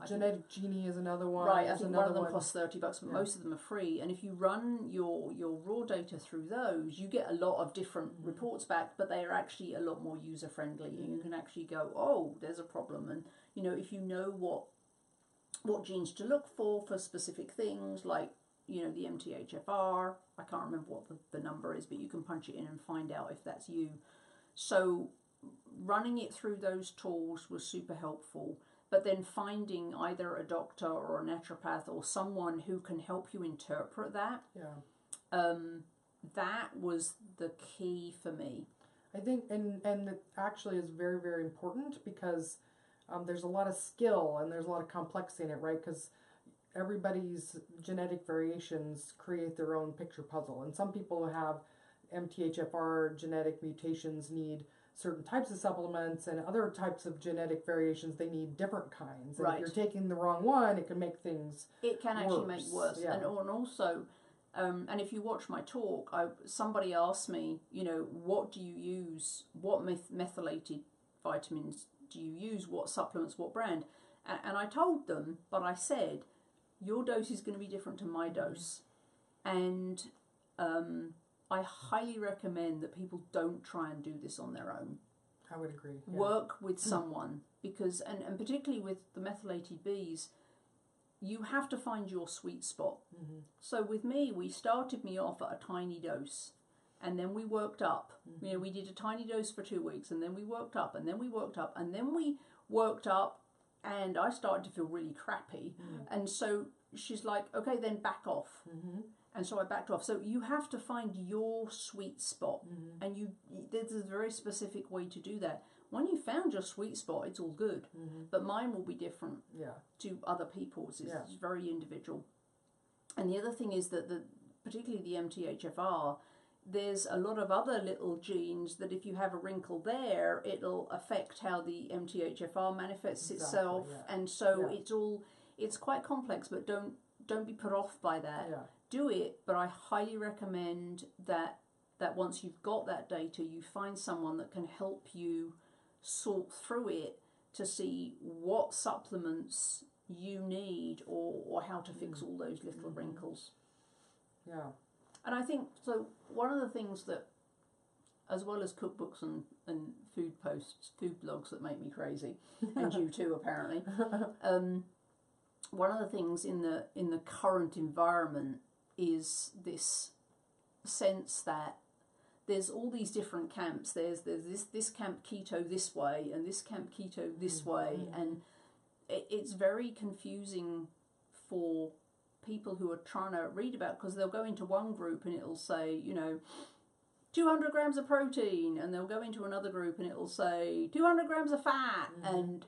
Speaker 1: Genetic Genie is another one.
Speaker 2: Right, I think one of them costs $30, but most of them are free. And if you run your raw data through those, you get a lot of different reports back, but they are actually a lot more user friendly. And you can actually go, oh, there's a problem. And if you know what genes to look for specific things, like the MTHFR, I can't remember what the number is, but you can punch it in and find out if that's you. So running it through those tools was super helpful. But then finding either a doctor or a naturopath or someone who can help you interpret that, that was the key for me.
Speaker 1: I think, and it actually is very, very important because there's a lot of skill and there's a lot of complexity in it, right? Because everybody's genetic variations create their own picture puzzle. And some people who have MTHFR genetic mutations need certain types of supplements, and other types of genetic variations, they need different kinds. And if you're taking the wrong one, it can make things
Speaker 2: actually make worse. Yeah. And also, and if you watch my talk, somebody asked me, what do you use? What methylated vitamins do you use? What supplements? What brand? And I told them, but I said, your dose is going to be different to my dose. And I highly recommend that people don't try and do this on their own.
Speaker 1: I would agree. Yeah.
Speaker 2: Work with someone, because, and particularly with the methylated Bs, you have to find your sweet spot. Mm-hmm. So with me, we started me off at a tiny dose, and then we worked up. Mm-hmm. We did a tiny dose for 2 weeks, and then we worked up, and then we worked up, and then we worked up, and I started to feel really crappy. Mm-hmm. And so she's like, okay, then back off. Mm-hmm. And so I backed off. So you have to find your sweet spot. Mm-hmm. And there's a very specific way to do that. When you found your sweet spot, it's all good. Mm-hmm. But mine will be different to other people's. It's very individual. And the other thing is that, particularly the MTHFR, there's a lot of other little genes that if you have a wrinkle there, it'll affect how the MTHFR manifests itself. Yeah. And so it's quite complex, but don't be put off by that. Yeah. Do it, but I highly recommend that once you've got that data, you find someone that can help you sort through it to see what supplements you need or how to fix all those little wrinkles.
Speaker 1: Yeah.
Speaker 2: And I think, so one of the things that, as well as cookbooks and food posts, food blogs that make me crazy, and you too apparently, one of the things in the current environment is this sense that there's all these different camps. There's this camp keto this way and this camp keto this way, and it's very confusing for people who are trying to read about, because they'll go into one group and it'll say 200 grams of protein, and they'll go into another group and it'll say 200 grams of fat, and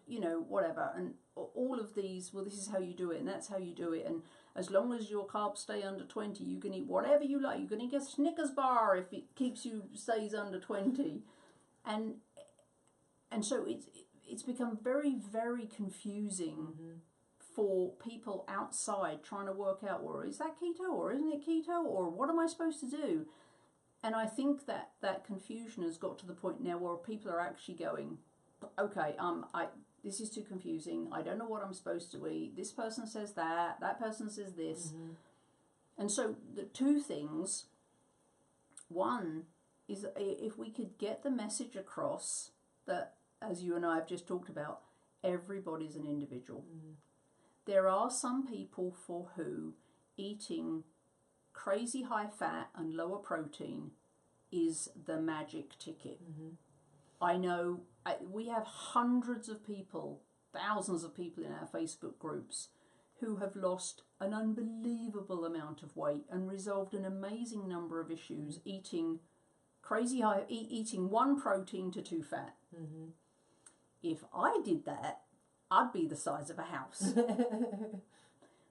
Speaker 2: whatever, and all of these, well, this is how you do it and that's how you do it, and as long as your carbs stay under 20, you can eat whatever you like. You can eat a Snickers bar if it stays under 20. And so it's become very, very confusing for people outside trying to work out, well, is that keto or isn't it keto, or what am I supposed to do? And I think that confusion has got to the point now where people are actually going, okay, this is too confusing. I don't know what I'm supposed to eat. This person says that person says this. Mm-hmm. And so the two things, one is if we could get the message across that, as you and I have just talked about, everybody's an individual. Mm-hmm. There are some people for who eating crazy high fat and lower protein is the magic ticket. Mm-hmm. I know we have hundreds of people, thousands of people in our Facebook groups who have lost an unbelievable amount of weight and resolved an amazing number of issues eating crazy high, eating 1 protein to 2 fat. Mm-hmm. If I did that, I'd be the size of a house.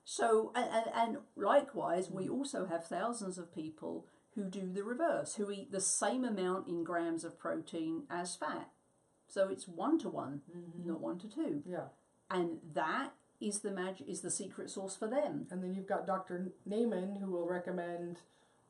Speaker 2: So, and likewise, we also have thousands of people who do the reverse, who eat the same amount in grams of protein as fat. So it's 1 to 1, not 1 to 2.
Speaker 1: Yeah.
Speaker 2: And that is the secret sauce for them.
Speaker 1: And then you've got Dr. Naaman, who will recommend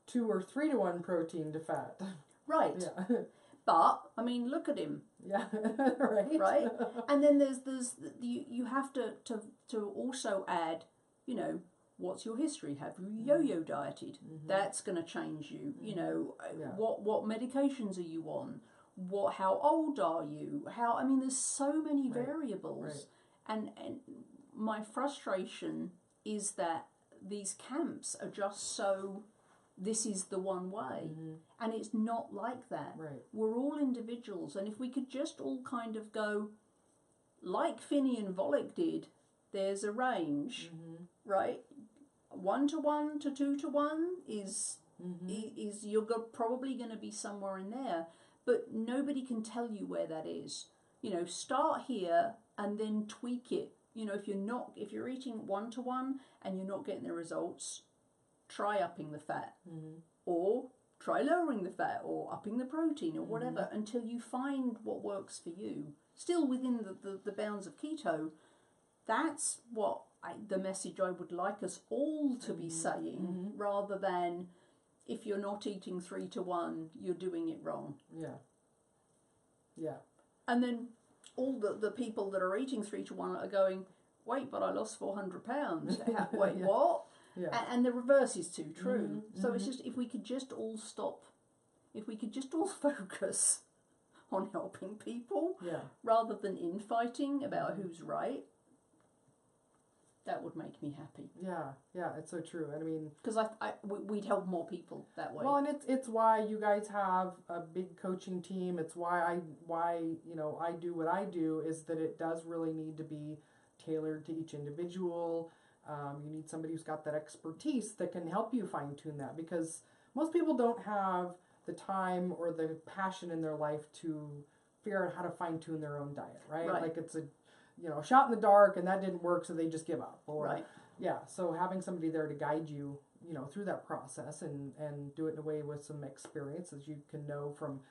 Speaker 1: 2 or 3 to 1 protein to fat.
Speaker 2: Right.
Speaker 1: Yeah.
Speaker 2: But I mean, look at him.
Speaker 1: Yeah. Right.
Speaker 2: Right. And then there's you have to also add, you know, what's your history? Have you yo-yo dieted? That's going to change you. You know, what medications are you on? How old are you? I mean, there's so many variables. And my frustration is that these camps are just so, this is the one way. And it's not like that.
Speaker 1: Right.
Speaker 2: We're all individuals. And if we could just all kind of go, like Finney and Volek did, there's a range, right? 1 to 1 to 2 to 1 is you're probably going to be somewhere in there. But nobody can tell you where that is. You know, start here and then tweak it. You know, if you're eating 1 to 1 and you're not getting the results, try upping the fat, or try lowering the fat, or upping the protein, or whatever, until you find what works for you. Still within the bounds of keto. That's what the message I would like us all to be saying, rather than, if you're not eating 3 to 1, you're doing it wrong. Yeah. Yeah. And then all the people that are eating 3 to 1 are going, wait, but I lost 400 pounds. Wait, what? Yeah. And the reverse is too true. So it's just, if we could just all stop, if we could just all focus on helping people, rather than infighting about who's right, that would make me happy. Yeah, yeah, it's so true. And I mean, because we'd help more people that way. Well, and it's why you guys have a big coaching team. It's why I do what I do, is that it does really need to be tailored to each individual. You need somebody who's got that expertise that can help you fine tune that, because most people don't have the time or the passion in their life to figure out how to fine tune their own diet, right? Like it's a shot in the dark, and that didn't work, so they just give up. Or, so having somebody there to guide you, through that process and do it in a way with some experience, as you can know from,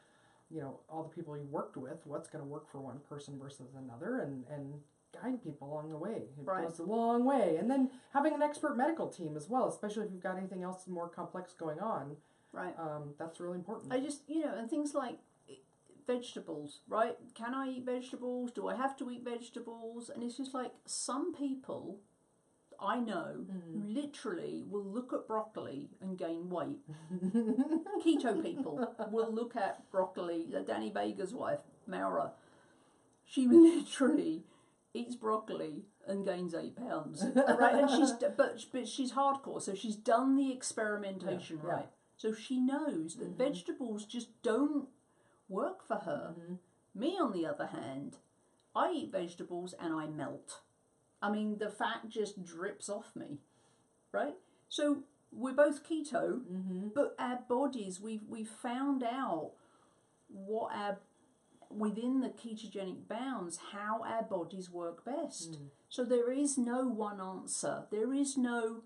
Speaker 2: all the people you worked with, what's going to work for one person versus another, and guide people along the way. It goes a long way. And then having an expert medical team as well, especially if you've got anything else more complex going on. Right. That's really important. I just, and things like vegetables, right? Can I eat vegetables? Do I have to eat vegetables? And it's just like, some people I know who literally will look at broccoli and gain weight. Keto people will look at broccoli. Danny Vega's wife, Maura, she literally eats broccoli and gains 8 pounds. Right? And but she's hardcore, so she's done the experimentation right. So she knows that vegetables just don't work for her. Me, on the other hand, I eat vegetables and I melt. I mean, the fat just drips off me, right? So we're both keto, but our bodies, we've found out what within the ketogenic bounds, how our bodies work best. So there is no one answer. There is no,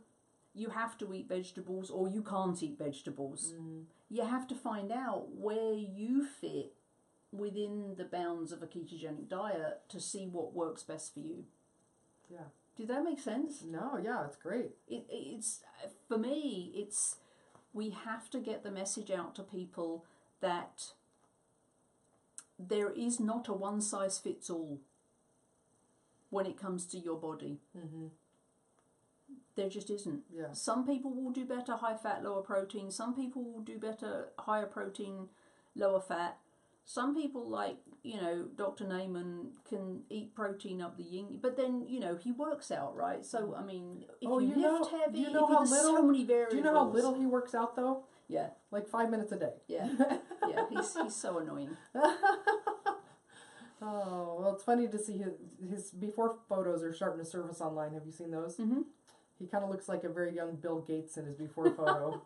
Speaker 2: you have to eat vegetables or you can't eat vegetables. You have to find out where you fit within the bounds of a ketogenic diet to see what works best for you. Yeah. Did that make sense? No, yeah, it's great. It's for me, we have to get the message out to people that there is not a one size fits all when it comes to your body. There just isn't. Yeah. Some people will do better high fat, lower protein. Some people will do better higher protein, lower fat. Some people, like, Dr. Naaman, can eat protein up the yin, but then, he works out, right? So, I mean, if you lift heavy, there's so many variables. Do you know how little he works out, though? Yeah. Like 5 minutes a day. Yeah. Yeah, he's so annoying. Oh, well, it's funny to see his before photos are starting to surface online. Have you seen those? He kind of looks like a very young Bill Gates in his before photo.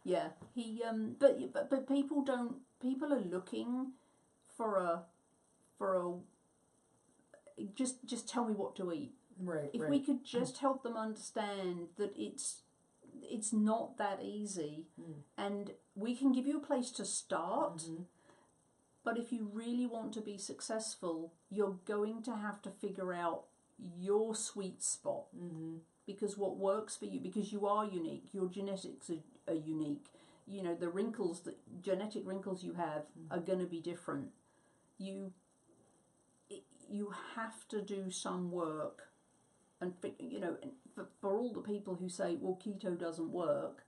Speaker 2: Yeah, he but people are looking for a just tell me what to eat.
Speaker 1: Right.
Speaker 2: If
Speaker 1: right.
Speaker 2: we could just help them understand that it's not that easy, and we can give you a place to start. But if you really want to be successful, you're going to have to figure out your sweet spot. Because what works for you, because you are unique, your genetics are unique. You know, the wrinkles, the genetic wrinkles you have are going to be different. You have to do some work, and you know, for all the people who say, well, keto doesn't work,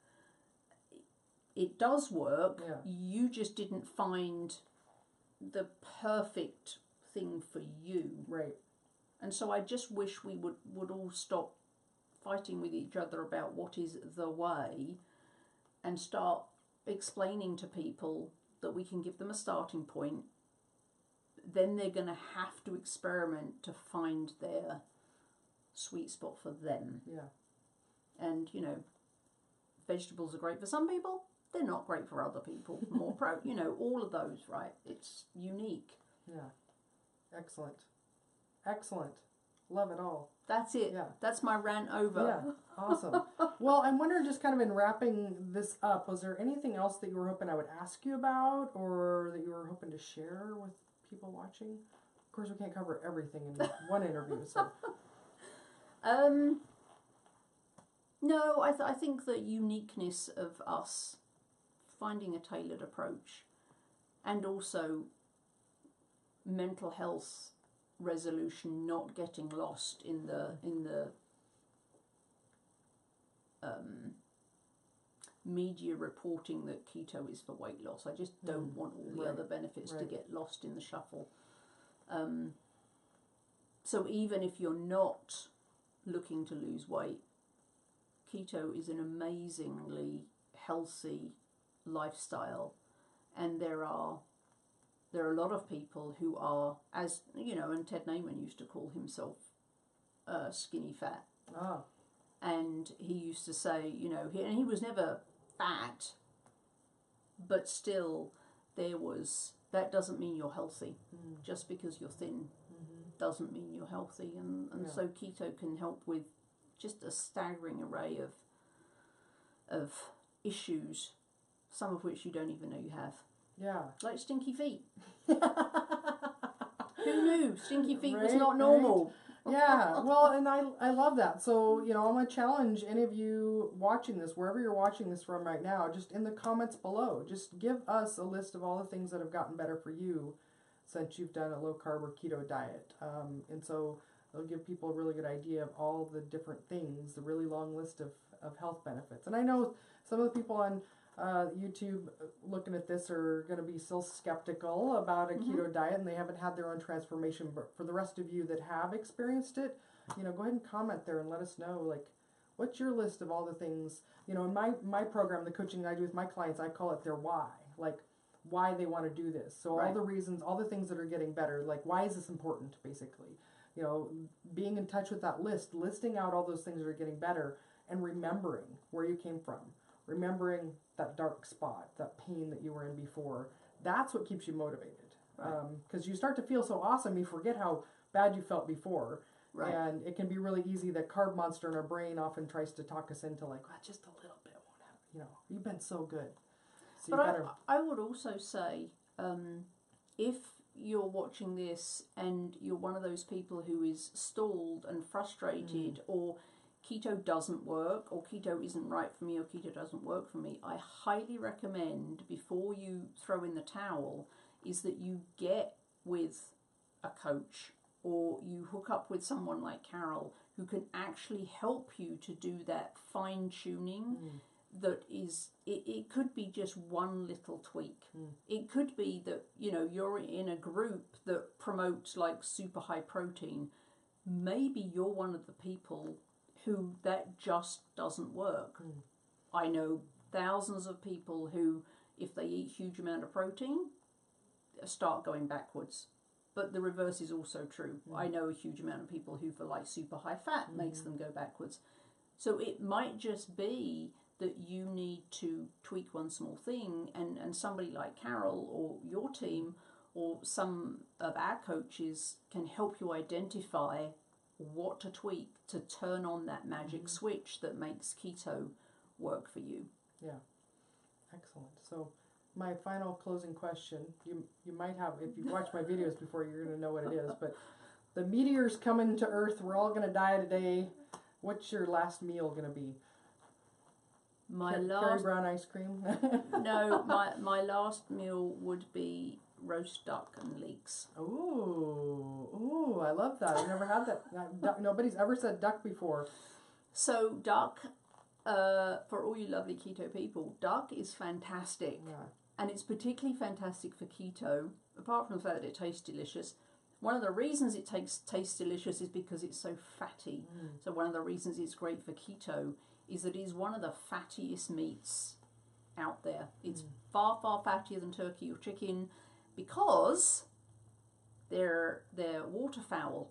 Speaker 2: it does work.
Speaker 1: Yeah.
Speaker 2: You just didn't find the perfect thing for you.
Speaker 1: Right.
Speaker 2: And so I just wish we would all stop fighting with each other about what is the way, and start explaining to people that we can give them a starting point. Then they're going to have to experiment to find their sweet spot for them.
Speaker 1: Yeah.
Speaker 2: And, you know, vegetables are great for some people. They're not great for other people. More you know, all of those, right? It's unique.
Speaker 1: Yeah. Excellent. Excellent. Love it all.
Speaker 2: That's it.
Speaker 1: Yeah.
Speaker 2: That's my rant over.
Speaker 1: Yeah. Awesome. Well, I'm wondering, just kind of in wrapping this up, was there anything else that you were hoping I would ask you about, or that you were hoping to share with people watching? Of course, we can't cover everything in one interview, so.
Speaker 2: No, I think the uniqueness of us finding a tailored approach, and also mental health resolution, not getting lost in the media reporting that keto is for weight loss. I just don't want all the other benefits to get lost in the shuffle. So even if you're not looking to lose weight, keto is an amazingly healthy lifestyle, and there are a lot of people who are, as you know, and Ted Naiman used to call himself skinny fat.
Speaker 1: Ah.
Speaker 2: And he used to say, you know, he was never fat, but still that doesn't mean you're healthy. Just because you're thin doesn't mean you're healthy. And so keto can help with just a staggering array of issues, some of which you don't even know you have.
Speaker 1: Yeah.
Speaker 2: Like stinky feet. Who knew stinky feet was
Speaker 1: Right,
Speaker 2: not normal?
Speaker 1: Yeah, well, and I love that. So, you know, I'm going to challenge any of you watching this, wherever you're watching this from right now, just in the comments below, just give us a list of all the things that have gotten better for you since you've done a low-carb or keto diet. And so it'll give people a really good idea of all the different things, the really long list of health benefits. And I know some of the people on YouTube looking at this are going to be still skeptical about a keto diet, and they haven't had their own transformation. But for the rest of you that have experienced it, you know, go ahead and comment there and let us know, like, what's your list of all the things, you know, in my program, the coaching I do with my clients, I call it their why, like why they want to do this. So all the reasons, all the things that are getting better, like why is this important, basically, you know, being in touch with that list, listing out all those things that are getting better, and remembering where you came from. Remembering that dark spot, that pain that you were in before, that's what keeps you motivated. Because you start to feel so awesome, you forget how bad you felt before. Right. And it can be really easy. The carb monster in our brain often tries to talk us into like, just a little bit won't happen. You know, you've been so good. So
Speaker 2: but I would also say, if you're watching this and you're one of those people who is stalled and frustrated, or keto doesn't work, or keto isn't right for me, or keto doesn't work for me, I highly recommend, before you throw in the towel, is that you get with a coach, or you hook up with someone like Carol who can actually help you to do that fine-tuning. That is, it could be just one little tweak. It could be that, you know, you're in a group that promotes like super high protein. Maybe you're one of the people who that just doesn't work. I know thousands of people who, if they eat huge amount of protein, start going backwards. But the reverse is also true. I know a huge amount of people who, for like super high fat, makes them go backwards. So it might just be that you need to tweak one small thing, and somebody like Carol or your team or some of our coaches can help you identify what to tweak to turn on that magic switch that makes keto work for you.
Speaker 1: Yeah. Excellent. So my final closing question, you might have, if you've watched my videos before, you're going to know what it is, but the meteor's coming to Earth. We're all going to die today. What's your last meal going to be? Carrie Brown ice cream?
Speaker 2: No, my last meal would be roast duck and leeks.
Speaker 1: Ooh, I love that. I've never had that. Nobody's ever said duck before.
Speaker 2: So duck, for all you lovely keto people, duck is fantastic.
Speaker 1: Yeah.
Speaker 2: And it's particularly fantastic for keto, apart from the fact that it tastes delicious. One of the reasons it tastes delicious is because it's so fatty. So one of the reasons it's great for keto is that it is one of the fattiest meats out there. It's far, far fattier than turkey or chicken because they're waterfowl.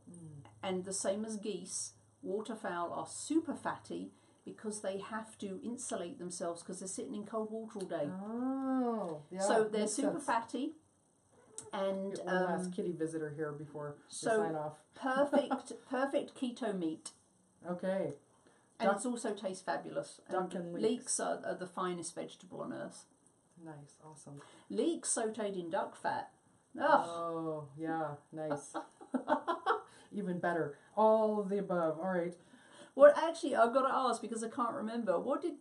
Speaker 2: And the same as geese, waterfowl are super fatty because they have to insulate themselves because they're sitting in cold water all day.
Speaker 1: Oh, yeah.
Speaker 2: So they're super fatty. And
Speaker 1: one last kitty visitor here before we sign off.
Speaker 2: perfect keto meat.
Speaker 1: Okay.
Speaker 2: And it also tastes fabulous.
Speaker 1: Duck and
Speaker 2: leeks are the finest vegetable on earth.
Speaker 1: Nice, awesome.
Speaker 2: Leeks sauteed in duck fat.
Speaker 1: Oh, yeah, nice. Even better. All of the above. All right.
Speaker 2: Well, actually, I've got to ask because I can't remember. What did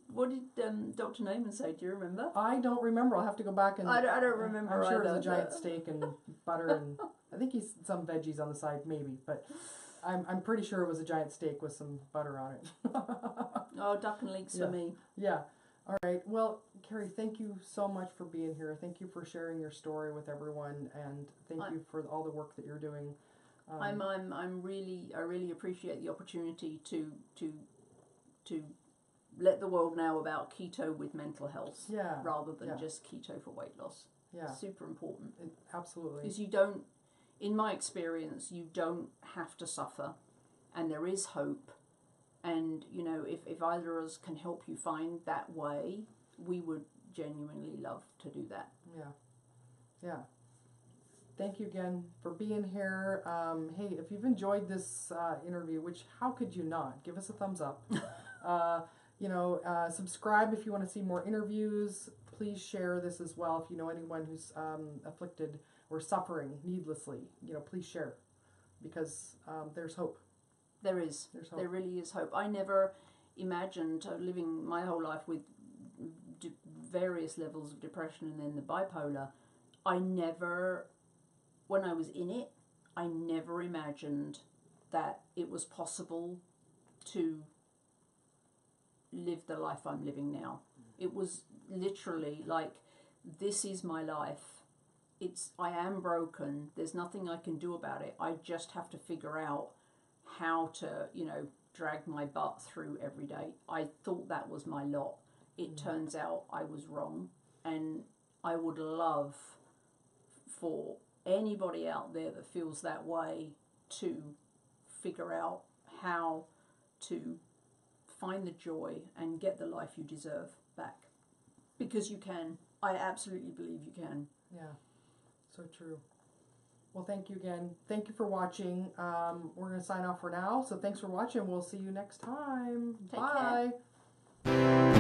Speaker 2: Dr. Naiman say? Do you remember?
Speaker 1: I don't remember. I'll have to go back and...
Speaker 2: I don't remember
Speaker 1: I'm sure
Speaker 2: either,
Speaker 1: it was a giant steak and butter and... I think he's some veggies on the side, maybe. But I'm pretty sure it was a giant steak with some butter on it.
Speaker 2: Oh, duck and leeks for me.
Speaker 1: Yeah. All right. Well, Carrie, thank you so much for being here. Thank you for sharing your story with everyone, and thank you for all the work that you're doing. I
Speaker 2: really appreciate the opportunity to let the world know about keto with mental health, rather than just keto for weight loss.
Speaker 1: Yeah,
Speaker 2: super important.
Speaker 1: Absolutely.
Speaker 2: Because you don't, in my experience, you don't have to suffer, and there is hope. And if either of us can help you find that way, we would genuinely love to do that.
Speaker 1: Yeah. Thank you again for being here. Hey, if you've enjoyed this interview, which how could you not? Give us a thumbs up. Subscribe if you want to see more interviews. Please share this as well if you know anyone who's afflicted or suffering needlessly. Please share because there's hope.
Speaker 2: There is. There's hope. There really is hope. I never imagined living my whole life with various levels of depression and then the bipolar. When I was in it, I never imagined that it was possible to live the life I'm living now. It was literally like, this is my life. I am broken. There's nothing I can do about it. I just have to figure out how to, drag my butt through every day. I thought that was my lot. It turns out I was wrong. And I would love for anybody out there that feels that way to figure out how to find the joy and get the life you deserve back. Because you can. I absolutely believe you can.
Speaker 1: Yeah, so true. Well, thank you again. Thank you for watching. We're going to sign off for now. So thanks for watching. We'll see you next time.
Speaker 2: Take
Speaker 1: Bye.
Speaker 2: care.